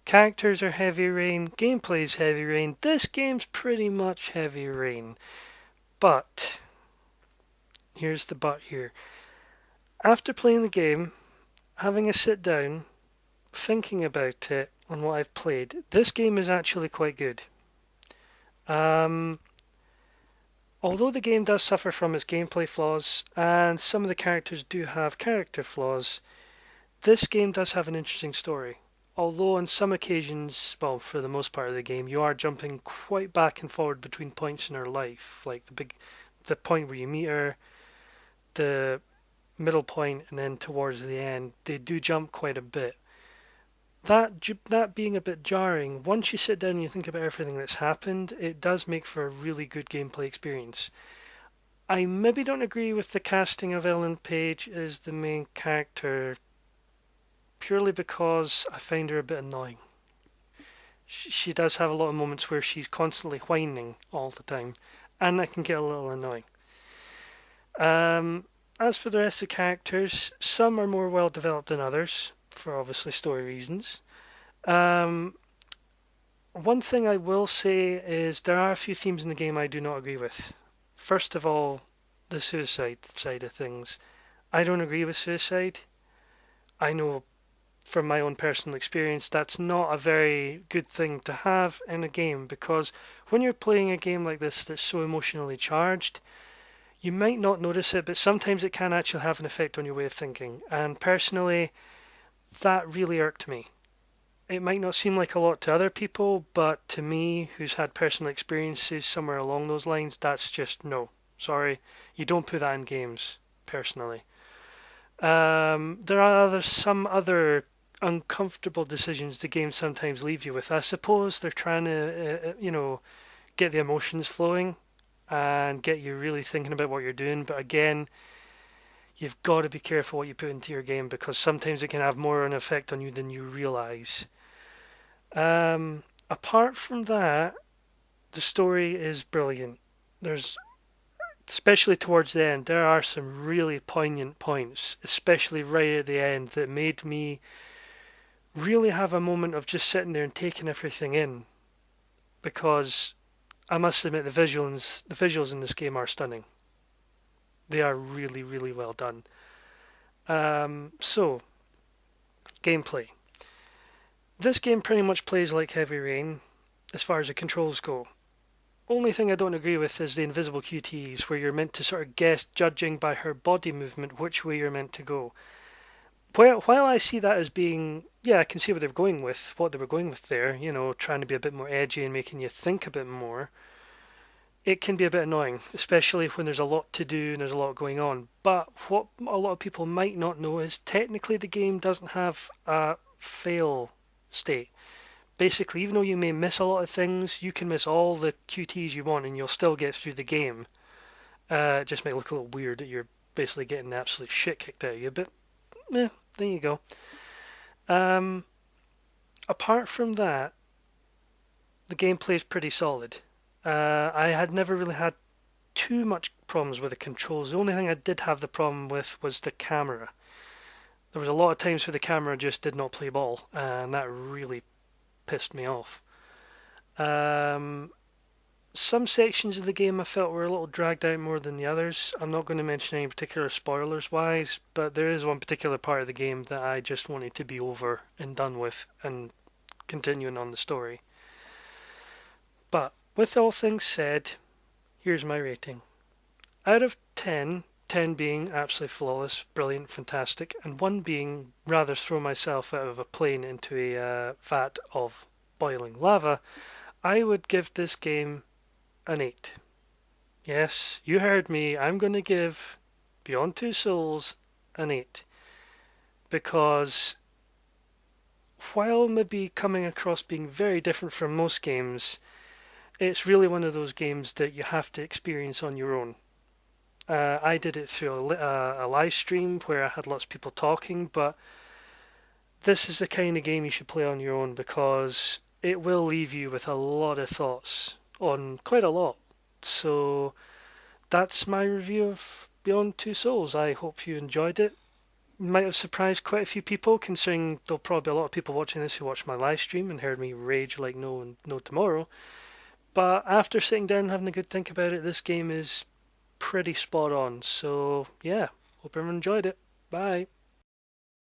Characters are Heavy Rain, gameplay's Heavy Rain. This game's pretty much Heavy Rain. But, here's the but here. After playing the game, having a sit down, thinking about it on what I've played, this game is actually quite good. Um, Although the game does suffer from its gameplay flaws, and some of the characters do have character flaws, this game does have an interesting story. Although on some occasions, well, for the most part of the game, you are jumping quite back and forward between points in her life, like the point where you meet her, the middle point, and then towards the end. They do jump quite a bit. That being a bit jarring, once you sit down and you think about everything that's happened, it does make for a really good gameplay experience. I maybe don't agree with the casting of Ellen Page as the main character purely because I find her a bit annoying. She does have a lot of moments where she's constantly whining all the time, and that can get a little annoying. As for the rest of the characters, some are more well developed than others, for obviously story reasons. Um, One thing I will say is there are a few themes in the game I do not agree with. First of all, the suicide side of things. I don't agree with suicide. I know from my own personal experience that's not a very good thing to have in a game because when you're playing a game like this that's so emotionally charged, you might not notice it, but sometimes it can actually have an effect on your way of thinking. And personally, that really irked me. It might not seem like a lot to other people, but to me, who's had personal experiences somewhere along those lines, that's just no. Sorry, you don't put that in games, personally. There are some other uncomfortable decisions the game sometimes leaves you with. I suppose they're trying to, get the emotions flowing and get you really thinking about what you're doing. But again, you've got to be careful what you put into your game because sometimes it can have more an effect on you than you realize. Apart from that, the story is brilliant. There's, especially towards the end, there are some really poignant points, especially right at the end, that made me really have a moment of just sitting there and taking everything in. Because I must admit, the visuals in this game are stunning. They are really, really well done. So, gameplay. This game pretty much plays like Heavy Rain as far as the controls go. Only thing I don't agree with is the invisible QTEs, where you're meant to sort of guess, judging by her body movement, which way you're meant to go. While I see that as being, yeah, I can see what they were going with there, trying to be a bit more edgy and making you think a bit more. It can be a bit annoying, especially when there's a lot to do and there's a lot going on. But what a lot of people might not know is technically the game doesn't have a fail state. Basically, even though you may miss a lot of things, you can miss all the QTs you want and you'll still get through the game. It just may look a little weird that you're basically getting the absolute shit kicked out of you, but yeah, there you go. Um, Apart from that, the gameplay is pretty solid. I had never really had too much problems with the controls. The only thing I did have the problem with was the camera. There was a lot of times where the camera just did not play ball, and that really pissed me off. Um, some sections of the game I felt were a little dragged out more than the others. I'm not going to mention any particular spoilers wise, but there is one particular part of the game that I just wanted to be over and done with and continuing on the story. But with all things said, here's my rating. Out of 10, 10 being absolutely flawless, brilliant, fantastic, and 1 being rather throw myself out of a plane into a vat of boiling lava, I would give this game an 8. Yes, you heard me. I'm going to give Beyond Two Souls an 8. Because while maybe coming across being very different from most games, it's really one of those games that you have to experience on your own. I did it through a live stream where I had lots of people talking, but this is the kind of game you should play on your own because it will leave you with a lot of thoughts on quite a lot. So that's my review of Beyond Two Souls. I hope you enjoyed it. might have surprised quite a few people, considering there'll probably be a lot of people watching this who watched my live stream and heard me rage like no tomorrow. But after sitting down and having a good think about it, this game is pretty spot on. So yeah, hope everyone enjoyed it. Bye.